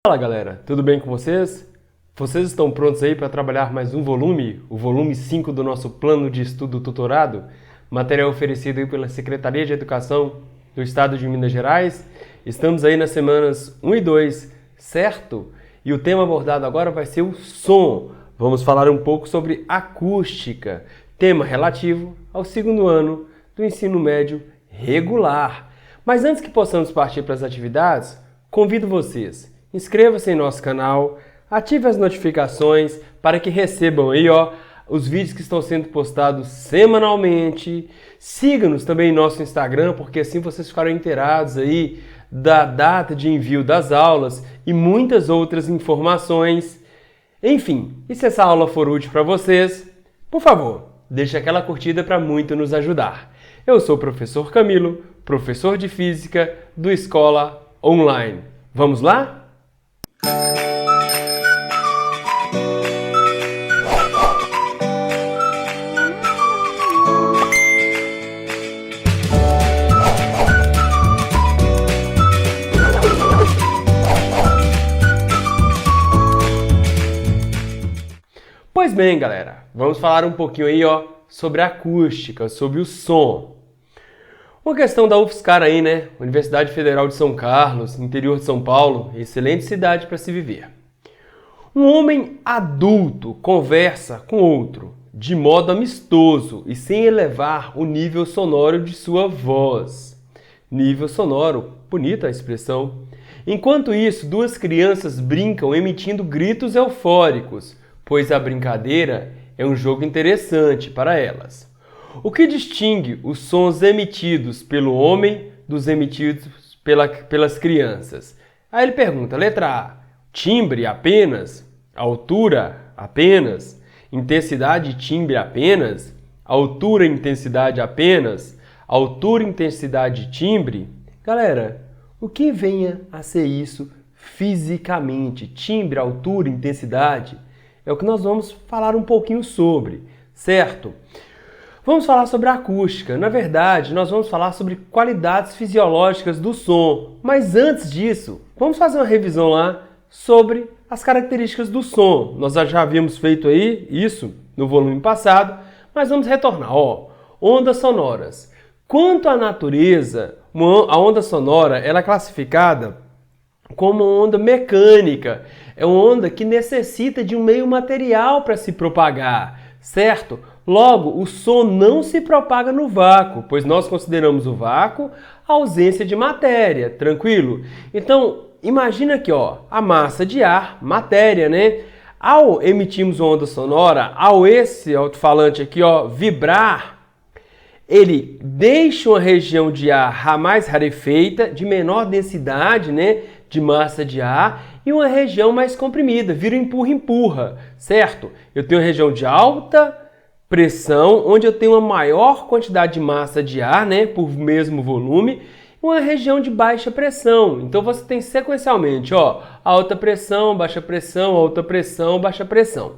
Fala galera, tudo bem com vocês? Vocês estão prontos aí para trabalhar mais um volume, o volume 5 do nosso plano de estudo tutorado, material oferecido aí pela Secretaria de Educação do Estado de Minas Gerais. Estamos aí nas semanas 1 e 2, certo? E o tema abordado agora vai ser o som. Vamos falar um pouco sobre acústica, tema relativo ao segundo ano do ensino médio regular. Mas antes que possamos partir para as atividades, convido vocês. Inscreva-se em nosso canal, ative as notificações para que recebam aí, os vídeos que estão sendo postados semanalmente. Siga-nos também em nosso Instagram, porque assim vocês ficarão inteirados aí da data de envio das aulas e muitas outras informações. Enfim, e se essa aula for útil para vocês, por favor, deixe aquela curtida para muito nos ajudar. Eu sou o professor Camilo, professor de Física do Escola Online. Vamos lá? Pois bem, galera, vamos falar um pouquinho aí, sobre a acústica, sobre o som. Uma questão da UFSCar aí, né? Universidade Federal de São Carlos, interior de São Paulo, excelente cidade para se viver. Um homem adulto conversa com outro de modo amistoso e sem elevar o nível sonoro de sua voz. Nível sonoro, bonita a expressão. Enquanto isso, duas crianças brincam emitindo gritos eufóricos, pois a brincadeira é um jogo interessante para elas. O que distingue os sons emitidos pelo homem dos emitidos pelas crianças? Aí ele pergunta, letra A, timbre apenas, altura apenas, intensidade e timbre apenas, altura e intensidade apenas, altura, intensidade e timbre. Galera, o que venha a ser isso fisicamente? Timbre, altura, intensidade? É o que nós vamos falar um pouquinho sobre, certo? Vamos falar sobre a acústica. Na verdade, nós vamos falar sobre qualidades fisiológicas do som. Mas antes disso, vamos fazer uma revisão lá sobre as características do som. Nós já havíamos feito aí isso no volume passado, mas vamos retornar. Ondas sonoras. Quanto à natureza, a onda sonora ela é classificada como onda mecânica. É uma onda que necessita de um meio material para se propagar, certo? Logo, o som não se propaga no vácuo, pois nós consideramos o vácuo a ausência de matéria, tranquilo? Então, imagina aqui, a massa de ar, matéria, né? Ao emitirmos uma onda sonora, ao esse alto-falante aqui, vibrar, ele deixa uma região de ar mais rarefeita, de menor densidade, né, de massa de ar, e uma região mais comprimida, vira empurra-empurra, certo? Eu tenho uma região de alta pressão, onde eu tenho uma maior quantidade de massa de ar, né, por mesmo volume, e uma região de baixa pressão. Então você tem sequencialmente, alta pressão, baixa pressão, alta pressão, baixa pressão.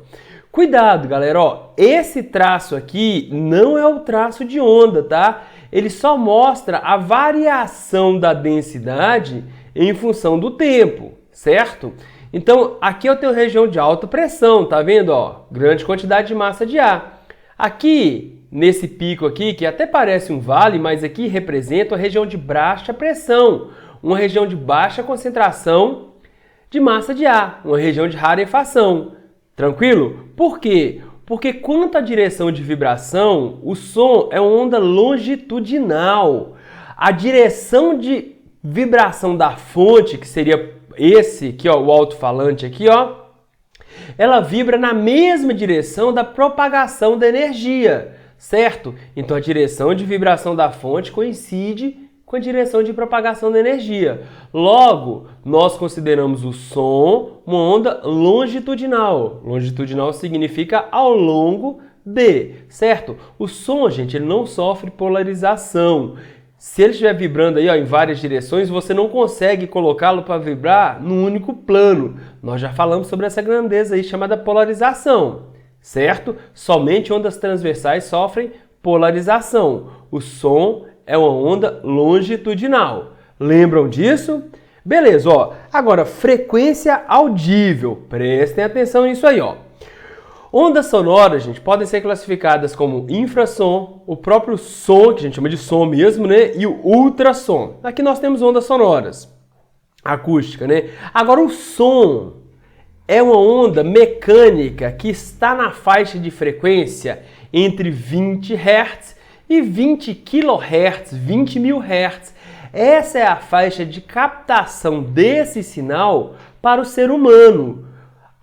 Cuidado, galera, esse traço aqui não é o traço de onda, tá? Ele só mostra a variação da densidade em função do tempo, certo? Então, aqui eu tenho região de alta pressão, tá vendo, grande quantidade de massa de ar. Aqui, nesse pico aqui, que até parece um vale, mas aqui representa a região de baixa pressão, uma região de baixa concentração de massa de ar, uma região de rarefação. Tranquilo? Por quê? Porque quanto à direção de vibração, o som é uma onda longitudinal. A direção de vibração da fonte, que seria esse aqui, o alto-falante aqui, ela vibra na mesma direção da propagação da energia, certo? Então a direção de vibração da fonte coincide com a direção de propagação da energia. Logo, nós consideramos o som uma onda longitudinal. Longitudinal significa ao longo de, certo? O som, gente, ele não sofre polarização. Se ele estiver vibrando aí em várias direções, você não consegue colocá-lo para vibrar num único plano. Nós já falamos sobre essa grandeza aí chamada polarização, certo? Somente ondas transversais sofrem polarização. O som é uma onda longitudinal. Lembram disso? Beleza, ó. Agora, frequência audível. Prestem atenção nisso aí, ó. Ondas sonoras, gente, podem ser classificadas como infrassom, o próprio som, que a gente chama de som mesmo, né? E o ultrassom. Aqui nós temos ondas sonoras, acústica, né? Agora, o som é uma onda mecânica que está na faixa de frequência entre 20 Hz e 20 kHz, 20 mil Hz. Essa é a faixa de captação desse sinal para o ser humano.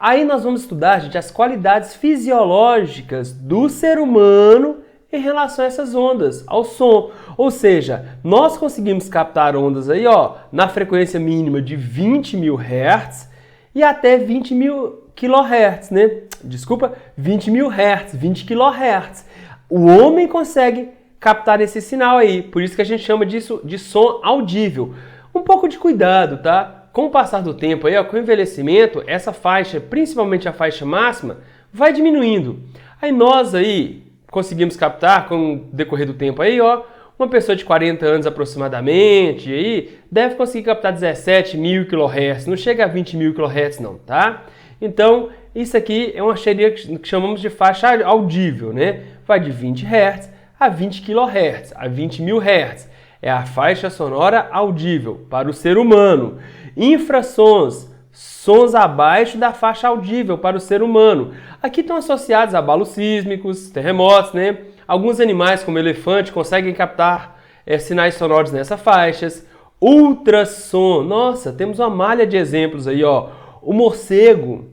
Aí nós vamos estudar, gente, as qualidades fisiológicas do ser humano em relação a essas ondas, ao som. Ou seja, nós conseguimos captar ondas aí, ó, na frequência mínima de 20 mil Hz e até 20 mil kHz, né? Desculpa, 20 mil Hz, 20 kHz. O homem consegue captar esse sinal aí, por isso que a gente chama disso de som audível. Um pouco de cuidado, tá? Com o passar do tempo, aí, ó, com o envelhecimento, essa faixa, principalmente a faixa máxima, vai diminuindo. Aí nós aí conseguimos captar, com o decorrer do tempo aí, ó, uma pessoa de 40 anos aproximadamente, aí, deve conseguir captar 17 mil kHz, não chega a 20 mil kHz não, tá? Então, isso aqui é uma xeria que chamamos de faixa audível, né? Vai de 20 Hz a 20 kHz, a 20 mil Hz. É a faixa sonora audível para o ser humano. Infrassons, sons abaixo da faixa audível para o ser humano. Aqui estão associados a abalos sísmicos, terremotos, né? Alguns animais, como elefante, conseguem captar sinais sonoros nessas faixas. Ultrassom, nossa, temos uma malha de exemplos aí, ó. O morcego,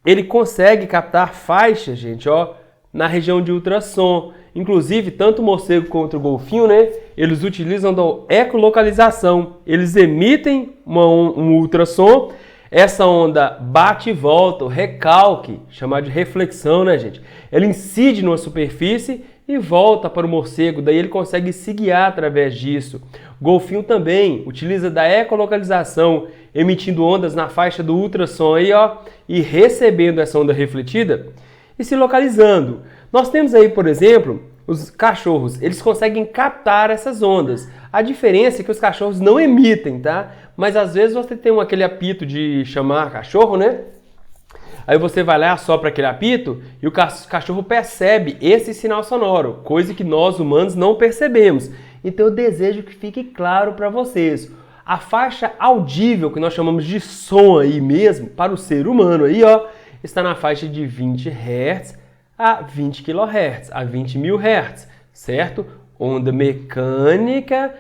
ele consegue captar faixas, gente, ó, na região de ultrassom. Inclusive, tanto o morcego quanto o golfinho, né, eles utilizam da ecolocalização. Eles emitem um ultrassom, essa onda bate e volta, o recalque, chamado de reflexão, né, gente? Ela incide numa superfície e volta para o morcego, daí ele consegue se guiar através disso. O golfinho também utiliza da ecolocalização, emitindo ondas na faixa do ultrassom aí, ó, e recebendo essa onda refletida e se localizando. Nós temos aí, por exemplo, os cachorros, eles conseguem captar essas ondas. A diferença é que os cachorros não emitem, tá? Mas às vezes você tem aquele apito de chamar cachorro, né? Aí você vai lá, assopra aquele apito e o cachorro percebe esse sinal sonoro, coisa que nós humanos não percebemos. Então eu desejo que fique claro para vocês. A faixa audível, que nós chamamos de som aí mesmo, para o ser humano aí, ó, está na faixa de 20 Hz a 20 kHz, a 20 mil Hz, certo? Onda mecânica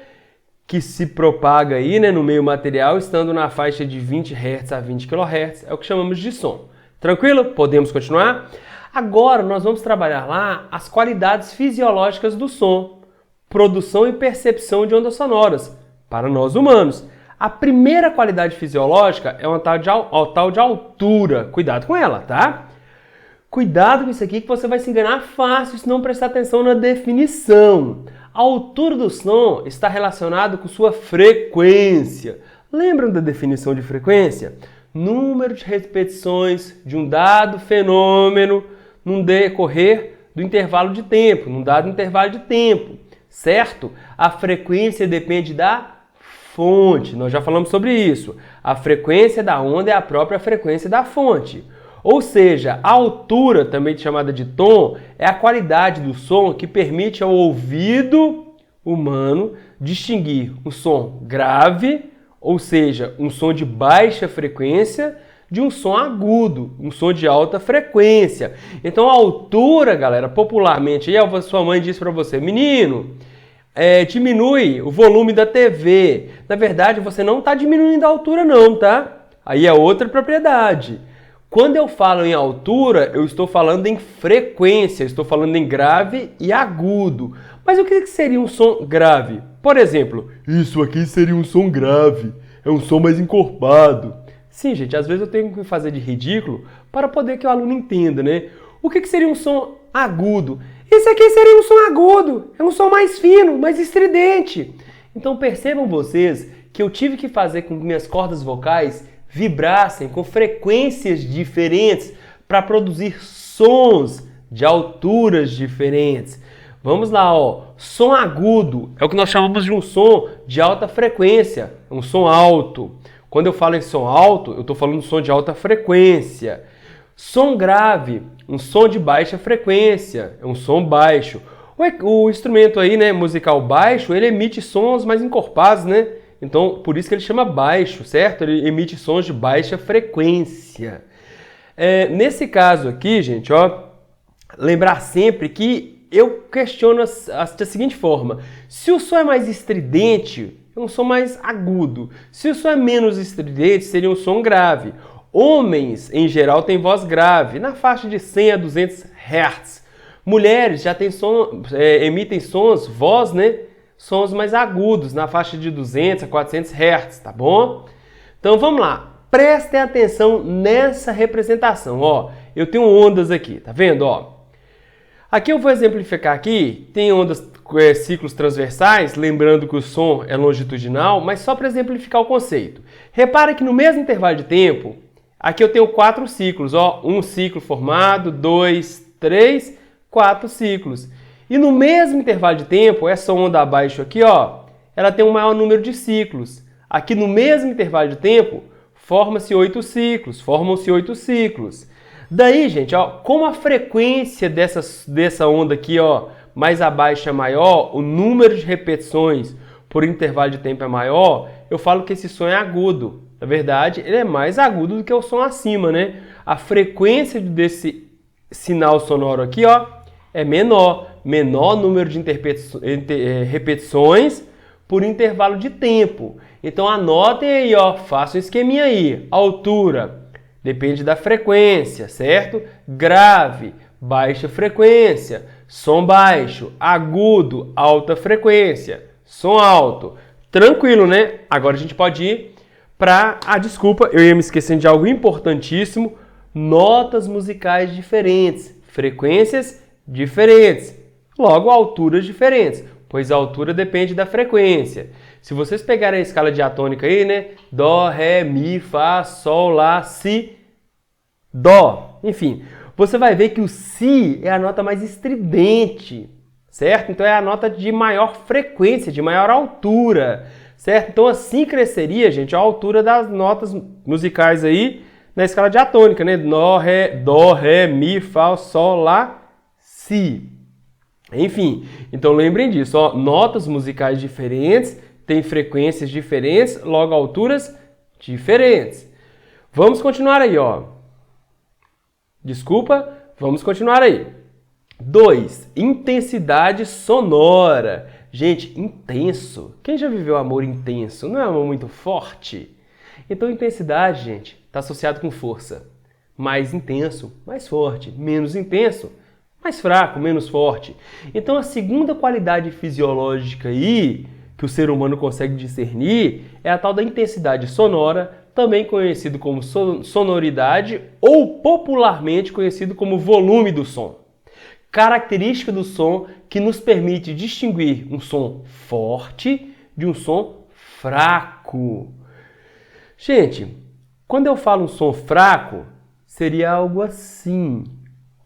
que se propaga aí, né, no meio material, estando na faixa de 20 Hz a 20 kHz, é o que chamamos de som. Tranquilo? Podemos continuar? Agora nós vamos trabalhar lá as qualidades fisiológicas do som, produção e percepção de ondas sonoras, para nós humanos. A primeira qualidade fisiológica é uma tal de altura. Cuidado com ela, tá? Cuidado com isso aqui que você vai se enganar fácil se não prestar atenção na definição. A altura do som está relacionada com sua frequência. Lembram da definição de frequência? Número de repetições de um dado fenômeno num decorrer do intervalo de tempo, num dado intervalo de tempo, certo? A frequência depende da fonte, nós já falamos sobre isso. A frequência da onda é a própria frequência da fonte. Ou seja, a altura, também chamada de tom, é a qualidade do som que permite ao ouvido humano distinguir um som grave, ou seja, um som de baixa frequência, de um som agudo, um som de alta frequência. Então a altura, galera, popularmente, aí a sua mãe diz para você, menino, diminui o volume da TV. Na verdade, você não está diminuindo a altura não, tá? Aí é outra propriedade. Quando eu falo em altura, eu estou falando em frequência, estou falando em grave e agudo. Mas o que seria um som grave? Por exemplo, isso aqui seria um som grave, é um som mais encorpado. Sim, gente, às vezes eu tenho que fazer de ridículo para poder que o aluno entenda, né? O que seria um som agudo? Isso aqui seria um som agudo, é um som mais fino, mais estridente. Então percebam vocês que eu tive que fazer com que minhas cordas vocais vibrassem com frequências diferentes para produzir sons de alturas diferentes. Vamos lá, ó. Som agudo é o que nós chamamos de um som de alta frequência, um som alto. Quando eu falo em som alto, eu estou falando de som de alta frequência. Som grave, um som de baixa frequência, é um som baixo. O instrumento aí, né, musical baixo, ele emite sons mais encorpados, né? Então, por isso que ele chama baixo, certo? Ele emite sons de baixa frequência. Nesse caso aqui, gente, ó, lembrar sempre que eu questiono da seguinte forma: se o som é mais estridente, é um som mais agudo. Se o som é menos estridente, seria um som grave. Homens, em geral, têm voz grave, na faixa de 100 a 200 Hz. Mulheres já emitem sons, voz, né? Sons mais agudos, na faixa de 200 a 400 Hz, tá bom? Então vamos lá, prestem atenção nessa representação, ó. Eu tenho ondas aqui, tá vendo, ó? Aqui eu vou exemplificar aqui, tem ondas, ciclos transversais, lembrando que o som é longitudinal, mas só para exemplificar o conceito. Repara que no mesmo intervalo de tempo, aqui eu tenho 4 ciclos, ó, um ciclo formado, 2, 3, 4 ciclos. E no mesmo intervalo de tempo, essa onda abaixo aqui, ó, ela tem um maior número de ciclos. Aqui no mesmo intervalo de tempo, formam-se 8 ciclos. Daí, gente, ó, como a frequência dessa onda aqui, ó, mais abaixo é maior, o número de repetições por intervalo de tempo é maior, eu falo que esse som é agudo. Na verdade, ele é mais agudo do que o som acima, né? A frequência desse sinal sonoro aqui, ó, é menor número de repetições por intervalo de tempo. Então anotem aí, ó, façam um esqueminha aí. Altura depende da frequência, certo? Grave, baixa frequência. Som baixo, agudo, alta frequência. Som alto. Tranquilo, né? Agora a gente pode ir para desculpa, eu ia me esquecendo de algo importantíssimo. Notas musicais diferentes, frequências diferentes, logo alturas diferentes, pois a altura depende da frequência. Se vocês pegarem a escala diatônica aí, né, dó, ré, mi, fá, sol, lá, si, dó, enfim, você vai ver que o si é a nota mais estridente, certo? Então é a nota de maior frequência, de maior altura, certo? Então assim cresceria, gente, a altura das notas musicais aí na escala diatônica, né? Dó, ré, mi, fá, sol, lá, si. Enfim, então lembrem disso, ó, notas musicais diferentes, têm frequências diferentes, logo alturas diferentes. Vamos continuar aí, ó. Desculpa, vamos continuar aí. 2. Intensidade sonora. Gente, intenso. Quem já viveu amor intenso? Não é um amor muito forte? Então, intensidade, gente, está associado com força. Mais intenso, mais forte. Menos intenso, mais fraco, menos forte. Então, a segunda qualidade fisiológica aí que o ser humano consegue discernir é a tal da intensidade sonora, também conhecido como sonoridade ou popularmente conhecido como volume do som. Característica do som que nos permite distinguir um som forte de um som fraco. Gente, quando eu falo um som fraco, seria algo assim,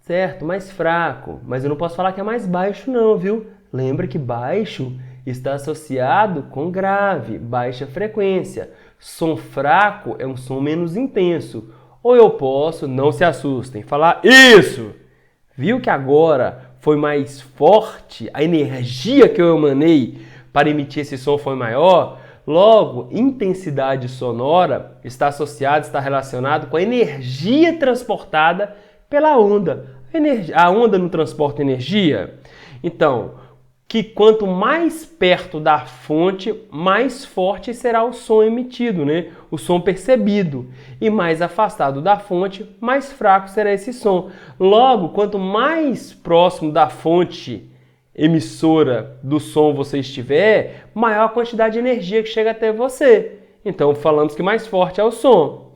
certo? Mais fraco, mas eu não posso falar que é mais baixo não, viu? Lembra que baixo está associado com grave, baixa frequência. Som fraco é um som menos intenso. Ou eu posso, não se assustem, falar isso! Viu que agora foi mais forte? A energia que eu emanei para emitir esse som foi maior? Logo, intensidade sonora está relacionado com a energia transportada pela onda. A onda não transporta energia? Então, que quanto mais perto da fonte, mais forte será o som emitido, né? O som percebido. E mais afastado da fonte, mais fraco será esse som. Logo, quanto mais próximo da fonte emissora do som você estiver, maior a quantidade de energia que chega até você. Então, falamos que mais forte é o som.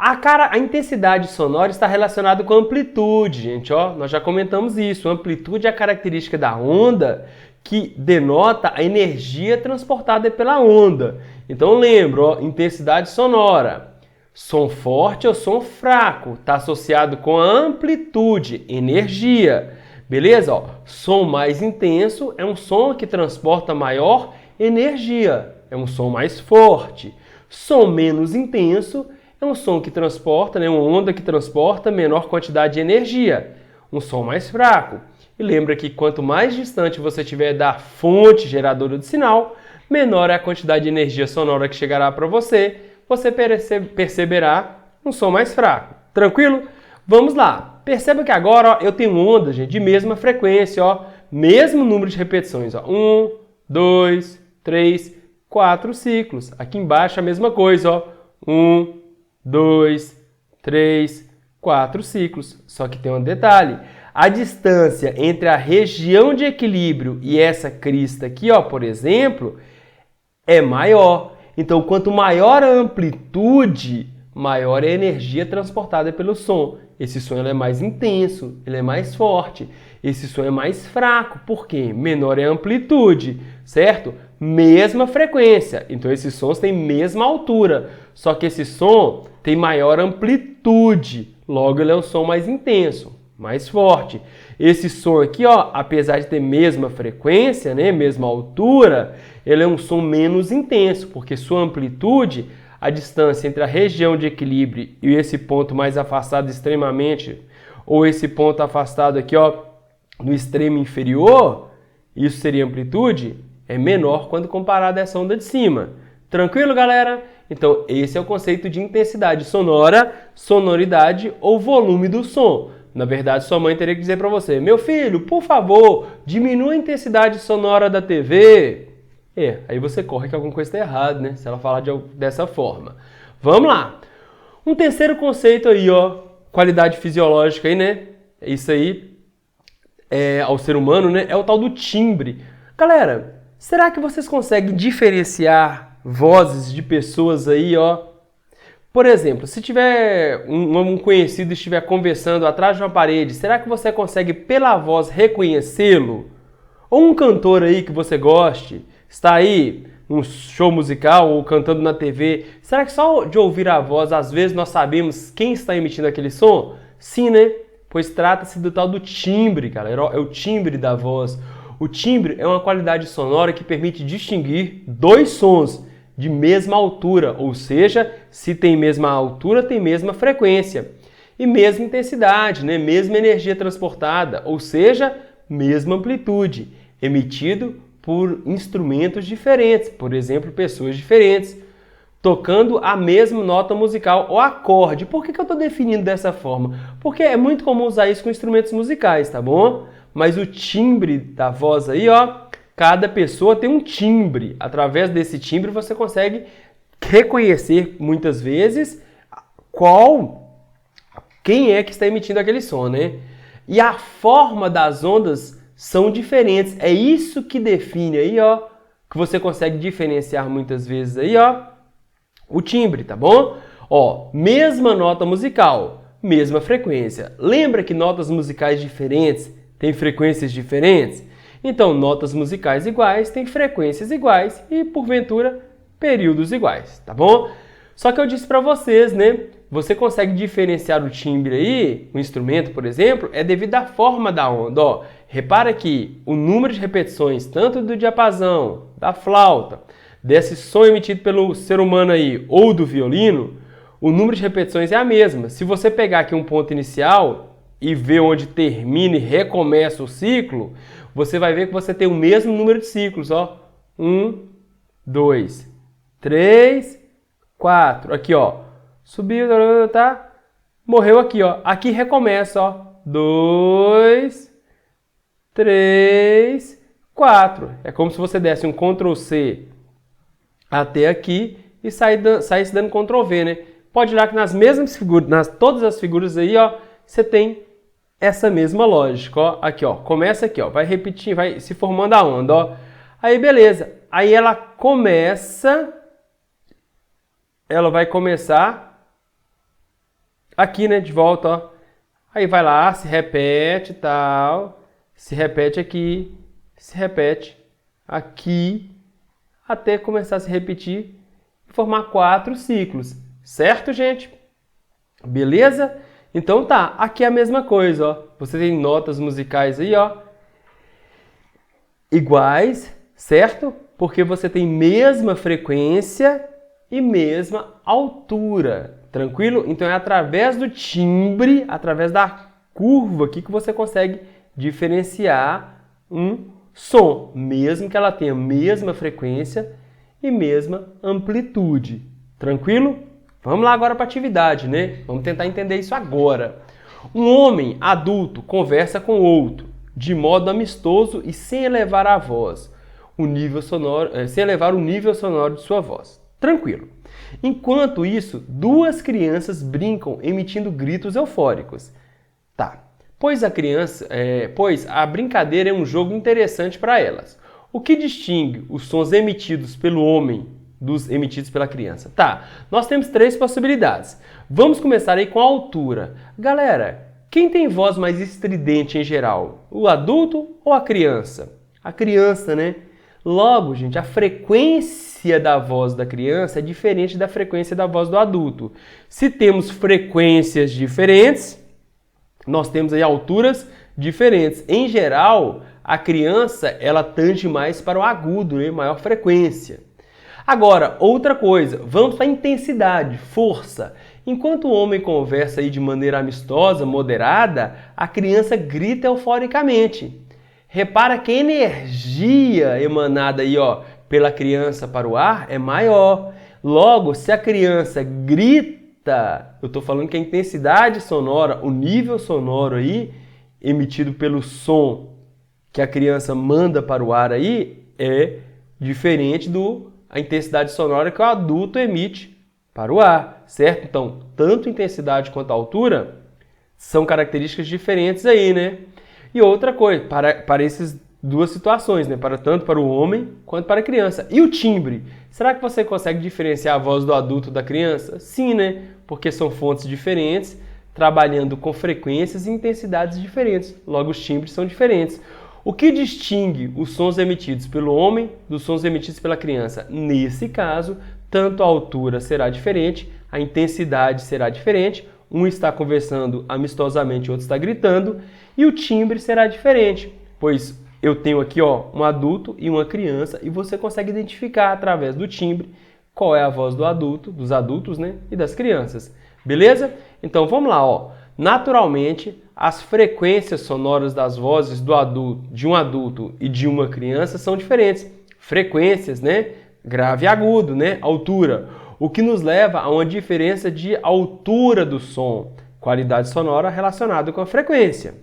A intensidade sonora está relacionada com a amplitude, gente. Ó, nós já comentamos isso. A amplitude é a característica da onda que denota a energia transportada pela onda. Então lembra, ó, intensidade sonora. Som forte ou som fraco está associado com a amplitude, energia. Beleza? Ó, som mais intenso é um som que transporta maior energia. É um som mais forte. Som menos intenso é um som que transporta, né, uma onda que transporta menor quantidade de energia. Um som mais fraco. E lembra que quanto mais distante você estiver da fonte geradora do sinal, menor é a quantidade de energia sonora que chegará para você. Você perceberá um som mais fraco. Tranquilo? Vamos lá. Perceba que agora, ó, eu tenho ondas, gente, de mesma frequência, ó, mesmo número de repetições. Ó, 1, 2, 3, 4 ciclos. Aqui embaixo a mesma coisa. Ó, 1, 2, 3, 4 ciclos. Só que tem um detalhe. A distância entre a região de equilíbrio e essa crista aqui, ó, por exemplo, é maior. Então, quanto maior a amplitude, maior é a energia transportada pelo som. Esse som ele é mais intenso, ele é mais forte. Esse som é mais fraco. Por quê? Menor é a amplitude, certo? Mesma frequência. Então, esses sons têm mesma altura. Só que esse som tem maior amplitude. Logo, ele é um som mais intenso, mais forte. Esse som aqui, ó, apesar de ter mesma frequência, né, mesma altura, ele é um som menos intenso, porque sua amplitude, a distância entre a região de equilíbrio e esse ponto mais afastado extremamente, ou esse ponto afastado aqui, ó, no extremo inferior, isso seria amplitude, é menor quando comparado a essa onda de cima. Tranquilo, galera? Então, esse é o conceito de intensidade sonora, sonoridade ou volume do som. Na verdade, sua mãe teria que dizer para você: meu filho, por favor, diminua a intensidade sonora da TV. Aí você corre que alguma coisa está errada, né? Se ela falar dessa forma. Vamos lá. Um terceiro conceito aí, ó, qualidade fisiológica aí, né? Isso aí ao ser humano, né? É o tal do timbre. Galera, será que vocês conseguem diferenciar vozes de pessoas aí, ó? Por exemplo, se tiver um conhecido estiver conversando atrás de uma parede, será que você consegue pela voz reconhecê-lo? Ou um cantor aí que você goste, está aí num show musical ou cantando na TV, será que só de ouvir a voz, às vezes nós sabemos quem está emitindo aquele som? Sim, né? Pois trata-se do tal do timbre, galera. É o timbre da voz. O timbre é uma qualidade sonora que permite distinguir dois sons de mesma altura, ou seja, se tem mesma altura, tem mesma frequência. E mesma intensidade, né? Mesma energia transportada, ou seja, mesma amplitude, emitido por instrumentos diferentes, por exemplo, pessoas diferentes, tocando a mesma nota musical ou acorde. Por que eu estou definindo dessa forma? Porque é muito comum usar isso com instrumentos musicais, tá bom? Mas o timbre da voz aí, ó, cada pessoa tem um timbre. Através desse timbre você consegue reconhecer muitas vezes quem é que está emitindo aquele som, né? E a forma das ondas são diferentes. É isso que define aí, ó, que você consegue diferenciar muitas vezes aí, ó, o timbre, tá bom? Ó, mesma nota musical, mesma frequência. Lembra que notas musicais diferentes têm frequências diferentes? Então, notas musicais iguais têm frequências iguais e, porventura, períodos iguais, tá bom? Só que eu disse para vocês, né? Você consegue diferenciar o timbre aí, o instrumento, por exemplo, é devido à forma da onda. Ó, repara que o número de repetições, tanto do diapasão, da flauta, desse som emitido pelo ser humano aí, ou do violino, o número de repetições é a mesma. Se você pegar aqui um ponto inicial e ver onde termina e recomeça o ciclo, você vai ver que você tem o mesmo número de ciclos, ó. 1, 2, 3, 4. Aqui, ó. Subiu, tá? Morreu aqui, ó. Aqui recomeça, ó. 2, 3, 4. É como se você desse um Ctrl C até aqui e saísse dando Ctrl V, né? Pode olhar que nas mesmas figuras, todas as figuras aí, ó, você tem essa mesma lógica, ó. Aqui, ó. Começa aqui, ó. Vai repetir, vai se formando a onda, ó. Aí, beleza. Aí ela vai começar aqui, né, de volta, ó. Aí vai lá, se repete e tal, se repete aqui, se repete aqui, até começar a se repetir e formar 4 ciclos. Certo, gente? Beleza? Então tá, aqui é a mesma coisa, ó. Você tem notas musicais aí, ó, iguais, certo? Porque você tem mesma frequência e mesma altura. Tranquilo? Então é através do timbre, através da curva aqui que você consegue diferenciar um som, mesmo que ela tenha a mesma frequência e mesma amplitude. Tranquilo? Vamos lá agora para a atividade, né? Vamos tentar entender isso agora. Um homem adulto conversa com outro de modo amistoso e sem elevar a voz, sem elevar o nível sonoro de sua voz. Tranquilo. Enquanto isso, duas crianças brincam emitindo gritos eufóricos. Tá. Pois a brincadeira é um jogo interessante para elas. O que distingue os sons emitidos pelo homem dos emitidos pela criança? Tá. Nós temos três possibilidades. Vamos começar aí com a altura. Galera, quem tem voz mais estridente em geral? O adulto ou a criança? A criança, né? Logo, gente, a frequência da voz da criança é diferente da frequência da voz do adulto. Se temos frequências diferentes, nós temos aí alturas diferentes. Em geral, a criança, ela tende mais para o agudo, né? Maior frequência. Agora, outra coisa, vamos para a intensidade, força. Enquanto o homem conversa aí de maneira amistosa, moderada, a criança grita euforicamente. Repara que a energia emanada aí, ó, pela criança para o ar é maior. Logo, se a criança grita, eu estou falando que a intensidade sonora, o nível sonoro aí, emitido pelo som que a criança manda para o ar aí, é diferente da intensidade sonora que o adulto emite para o ar, certo? Então, tanto intensidade quanto altura são características diferentes aí, né? E outra coisa, para essas duas situações, né? Tanto para o homem quanto para a criança. E o timbre? Será que você consegue diferenciar a voz do adulto da criança? Sim, né? Porque são fontes diferentes, trabalhando com frequências e intensidades diferentes. Logo, os timbres são diferentes. O que distingue os sons emitidos pelo homem dos sons emitidos pela criança? Nesse caso, tanto a altura será diferente, a intensidade será diferente, um está conversando amistosamente, o outro está gritando, e o timbre será diferente, pois eu tenho aqui, ó, um adulto e uma criança, e você consegue identificar através do timbre qual é a voz do adulto, dos adultos, né, e das crianças. Beleza? Então vamos lá, ó. Naturalmente, as frequências sonoras das vozes de um adulto e de uma criança são diferentes. Frequências, né? Grave e agudo, né? Altura. O que nos leva a uma diferença de altura do som, qualidade sonora relacionada com a frequência.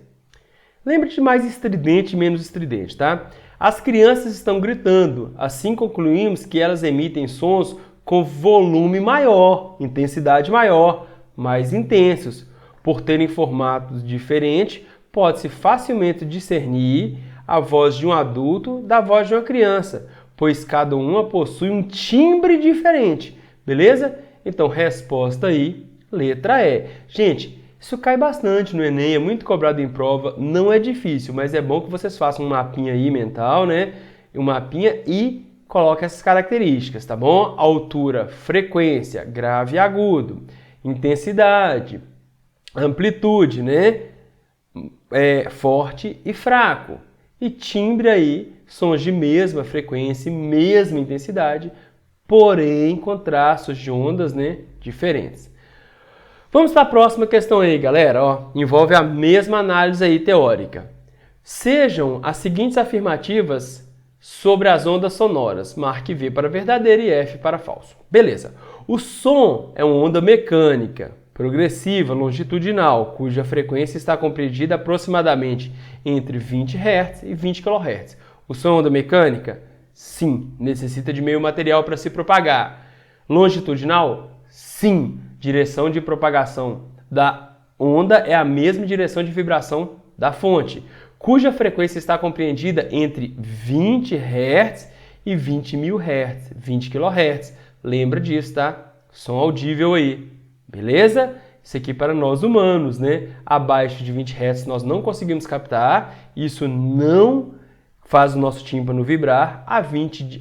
Lembre-te de mais estridente e menos estridente, tá? As crianças estão gritando, assim concluímos que elas emitem sons com volume maior, intensidade maior, mais intensos. Por terem formatos diferentes, pode-se facilmente discernir a voz de um adulto da voz de uma criança, pois cada uma possui um timbre diferente, beleza? Então, resposta aí, letra E. Gente, isso cai bastante no Enem, é muito cobrado em prova, não é difícil, mas é bom que vocês façam um mapinha aí mental, né? Um mapinha e coloquem essas características, tá bom? Altura, frequência, grave e agudo, intensidade, amplitude, né? Forte e fraco. E timbre aí, sons de mesma frequência e mesma intensidade, porém com traços de ondas, né, diferentes. Vamos para a próxima questão aí, galera. Ó, envolve a mesma análise aí teórica. Sejam as seguintes afirmativas sobre as ondas sonoras. Marque V para verdadeiro e F para falso. Beleza. O som é uma onda mecânica, progressiva, longitudinal, cuja frequência está compreendida aproximadamente entre 20 Hz e 20 kHz. O som é onda mecânica? Sim, necessita de meio material para se propagar. Longitudinal? Sim, direção de propagação da onda é a mesma direção de vibração da fonte, cuja frequência está compreendida entre 20 Hz e 20.000 Hz, 20 kHz. Lembra disso, tá? Som audível aí. Beleza? Isso aqui para nós humanos, né? Abaixo de 20 Hz nós não conseguimos captar, isso não faz o nosso tímpano vibrar.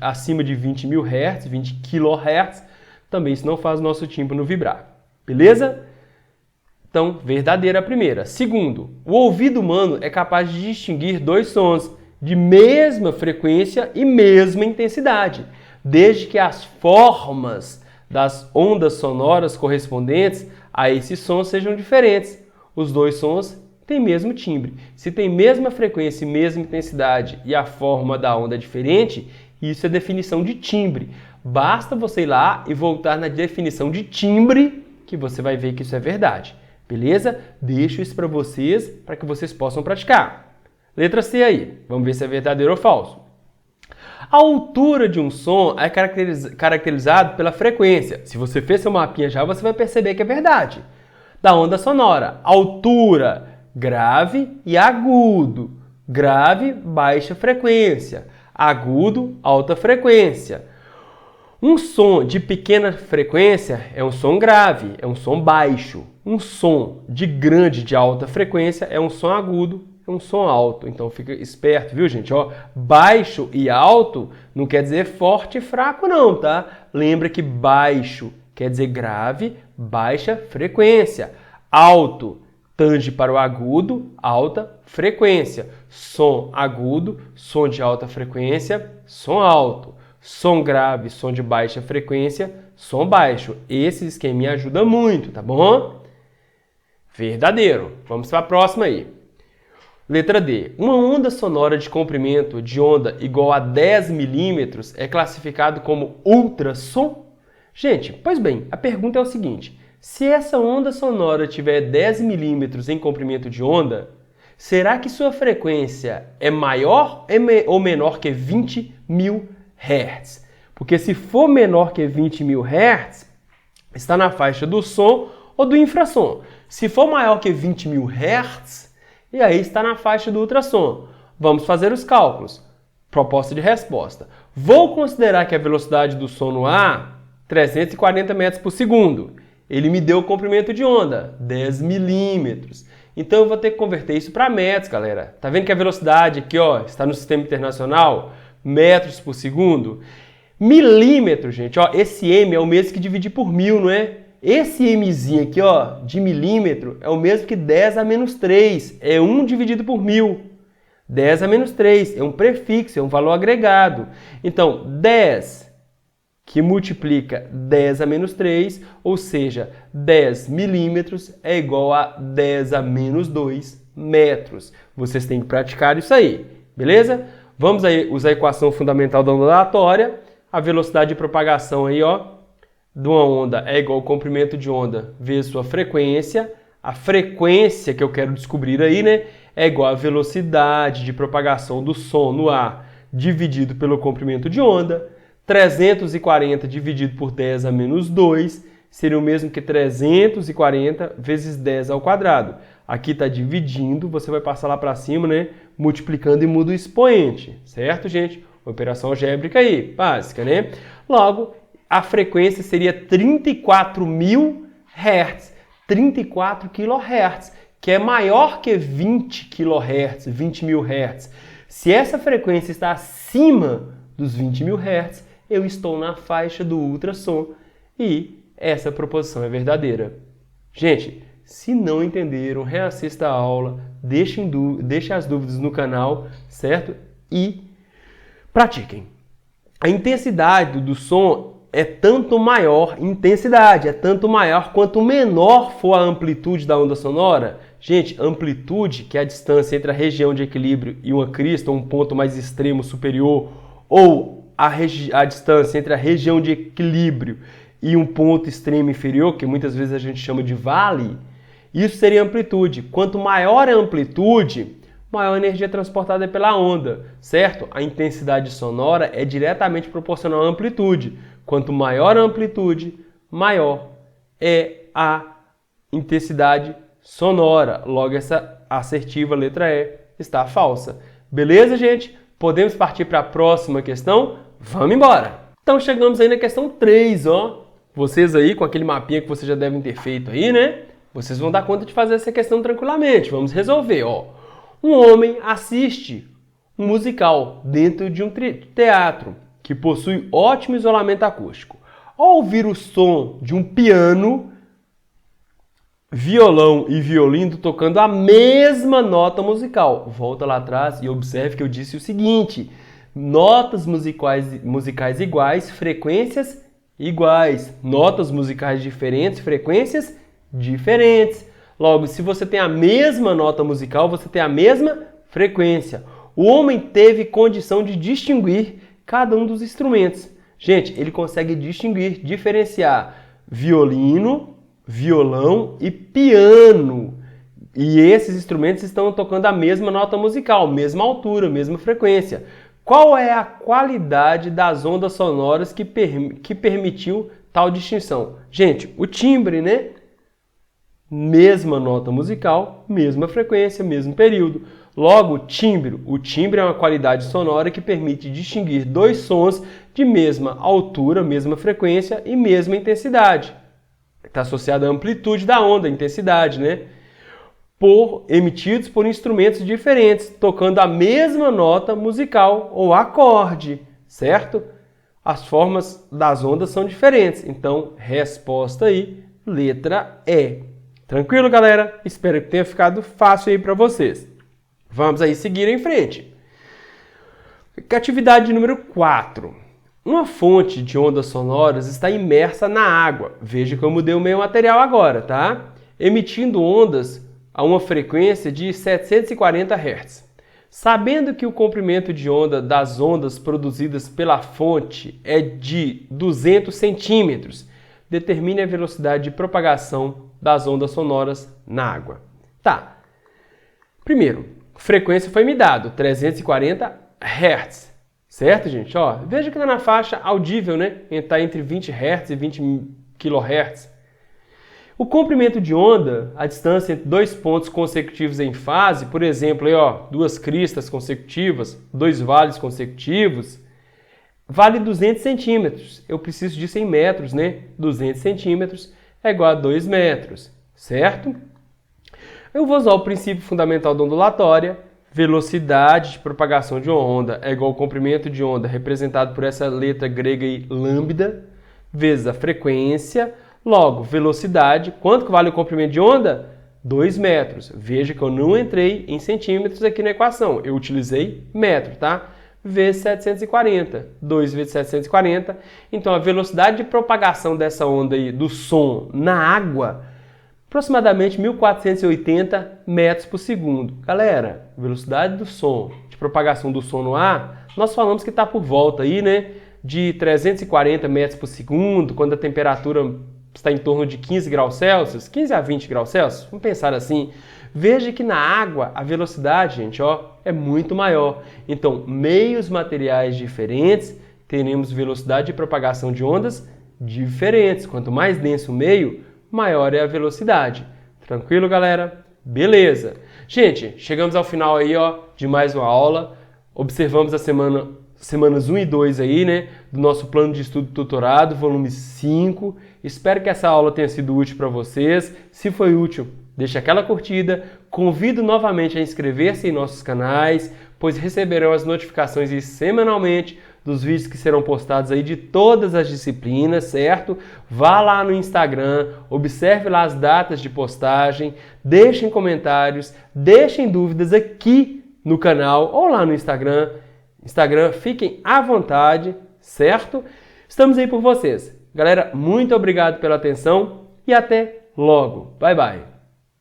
Acima de 20.000 Hz, 20 kHz, também isso não faz o nosso tímpano vibrar. Beleza? Então, verdadeira a primeira. Segundo, o ouvido humano é capaz de distinguir dois sons de mesma frequência e mesma intensidade, desde que as formas das ondas sonoras correspondentes a esse som sejam diferentes. Os dois sons têm mesmo timbre. Se tem mesma frequência e mesma intensidade e a forma da onda é diferente, isso é definição de timbre. Basta você ir lá e voltar na definição de timbre que você vai ver que isso é verdade. Beleza? Deixo isso para que vocês possam praticar. Letra C aí. Vamos ver se é verdadeiro ou falso. A altura de um som é caracterizado pela frequência. Se você fez seu mapinha já, você vai perceber que é verdade. Da onda sonora. Altura, grave e agudo. Grave, baixa frequência. Agudo, alta frequência. Um som de pequena frequência é um som grave, é um som baixo. Um som de alta frequência é um som agudo, é um som alto. Então fica esperto, viu, gente? Ó, baixo e alto não quer dizer forte e fraco não, tá? Lembra que baixo quer dizer grave, baixa frequência. Alto tange para o agudo, alta frequência. Som agudo, som de alta frequência, som alto. Som grave, som de baixa frequência, som baixo. Esse esqueminha ajuda muito, tá bom? Verdadeiro. Vamos para a próxima aí. Letra D. Uma onda sonora de comprimento de onda igual a 10 milímetros é classificado como ultrassom? Gente, pois bem, a pergunta é o seguinte. Se essa onda sonora tiver 10 milímetros em comprimento de onda, será que sua frequência é maior ou menor que 20 mil Hz? Porque se for menor que 20 mil Hz, está na faixa do som ou do infrassom. Se for maior que 20 mil Hz, e aí está na faixa do ultrassom. Vamos fazer os cálculos. Proposta de resposta. Vou considerar que a velocidade do som no ar, 340 metros por segundo. Ele me deu o comprimento de onda, 10 milímetros. Então eu vou ter que converter isso para metros, galera. Tá vendo que a velocidade aqui, ó, está no sistema internacional? Metros por segundo. Milímetro, gente, ó, esse M é o mesmo que dividir por 1000, não é? Esse Mzinho aqui, ó, de milímetro, é o mesmo que 10 a menos 3. É 1 dividido por 1000. 10 a menos 3 é um prefixo, é um valor agregado. Então, 10 que multiplica 10 a menos 3, ou seja, 10 milímetros é igual a 10 a menos 2 metros. Vocês têm que praticar isso aí, beleza? Vamos aí usar a equação fundamental da onda aleatória. A velocidade de propagação aí, ó, de uma onda é igual ao comprimento de onda vezes sua frequência. A frequência que eu quero descobrir aí, né, é igual à velocidade de propagação do som no ar dividido pelo comprimento de onda. 340 dividido por 10 a menos 2 seria o mesmo que 340 vezes 10 ao quadrado. Aqui está dividindo, você vai passar lá para cima, né, multiplicando e muda o expoente, certo, gente? Operação algébrica aí, básica, né? Logo, a frequência seria 34.000 Hz, 34 kHz, que é maior que 20 kHz, 20 mil Hz. Se essa frequência está acima dos 20 mil Hz, eu estou na faixa do ultrassom e essa proposição é verdadeira. Gente, se não entenderam, reassista a aula, deixe as dúvidas no canal, certo? E pratiquem. A intensidade do som é tanto maior quanto menor for a amplitude da onda sonora. Gente, amplitude, que é a distância entre a região de equilíbrio e uma crista, ou um ponto mais extremo superior, ou a distância entre a região de equilíbrio e um ponto extremo inferior, que muitas vezes a gente chama de vale, isso seria amplitude. Quanto maior a amplitude, maior a energia transportada pela onda, certo? A intensidade sonora é diretamente proporcional à amplitude. Quanto maior a amplitude, maior é a intensidade sonora. Logo, essa assertiva letra E está falsa. Beleza, gente? Podemos partir para a próxima questão? Vamos embora! Então, chegamos aí na questão 3, ó. Vocês aí, com aquele mapinha que vocês já devem ter feito aí, né? Vocês vão dar conta de fazer essa questão tranquilamente. Vamos resolver, ó. Um homem assiste um musical dentro de um teatro que possui ótimo isolamento acústico. Ao ouvir o som de um piano, violão e violino tocando a mesma nota musical. Volta lá atrás e observe que eu disse o seguinte: notas musicais iguais, frequências iguais. Notas musicais diferentes, frequências diferentes. Logo, se você tem a mesma nota musical, você tem a mesma frequência. O homem teve condição de distinguir cada um dos instrumentos. Gente, ele consegue distinguir, diferenciar violino, violão e piano. E esses instrumentos estão tocando a mesma nota musical, mesma altura, mesma frequência. Qual é a qualidade das ondas sonoras que permitiu tal distinção? Gente, o timbre, né? Mesma nota musical, mesma frequência, mesmo período. Logo, o timbre é uma qualidade sonora que permite distinguir dois sons de mesma altura, mesma frequência e mesma intensidade. Está associado à amplitude da onda, intensidade, né? Emitidos por instrumentos diferentes, tocando a mesma nota musical ou acorde, certo? As formas das ondas são diferentes. Então, resposta aí, letra E. Tranquilo, galera? Espero que tenha ficado fácil aí para vocês. Vamos aí seguir em frente. Atividade número 4. Uma fonte de ondas sonoras está imersa na água. Veja que eu mudei o meu material agora, tá? Emitindo ondas a uma frequência de 740 Hz. Sabendo que o comprimento de onda das ondas produzidas pela fonte é de 200 centímetros, determine a velocidade de propagação das ondas sonoras na água. Tá. Primeiro, frequência foi me dado, 340 Hz. Certo, gente? Ó, veja que está na faixa audível, né? Está entre 20 Hz e 20 kHz. O comprimento de onda, a distância entre dois pontos consecutivos em fase, por exemplo, aí, ó, duas cristas consecutivas, dois vales consecutivos, vale 200 centímetros. Eu preciso disso em metros, né? 200 centímetros é igual a 2 metros, certo? Eu vou usar o princípio fundamental da ondulatória. Velocidade de propagação de uma onda é igual ao comprimento de onda, representado por essa letra grega aí, lambda, vezes a frequência. Logo, velocidade, quanto que vale o comprimento de onda? 2 metros. Veja que eu não entrei em centímetros aqui na equação, eu utilizei metro, tá? Vezes 740, 2 vezes 740. Então, a velocidade de propagação dessa onda aí, do som na água, aproximadamente 1480 metros por segundo. Galera, velocidade do som, de propagação do som no ar, nós falamos que está por volta aí, né, de 340 metros por segundo, quando a temperatura está em torno de 15 graus Celsius, 15 a 20 graus Celsius, vamos pensar assim. Veja que na água a velocidade, gente, ó, é muito maior. Então, meios materiais diferentes, teremos velocidade de propagação de ondas diferentes. Quanto mais denso o meio, maior é a velocidade. Tranquilo, galera? Beleza. Gente, chegamos ao final aí, ó, de mais uma aula. Observamos a semanas 1 e 2 aí, né, do nosso plano de estudo tutorado, volume 5. Espero que essa aula tenha sido útil para vocês. Se foi útil, deixe aquela curtida. Convido novamente a inscrever-se em nossos canais, pois receberão as notificações aí semanalmente dos vídeos que serão postados aí de todas as disciplinas, certo? Vá lá no Instagram, observe lá as datas de postagem, deixem comentários, deixem dúvidas aqui no canal ou lá no Instagram. Fiquem à vontade, certo? Estamos aí por vocês. Galera, muito obrigado pela atenção e até logo. Bye, bye.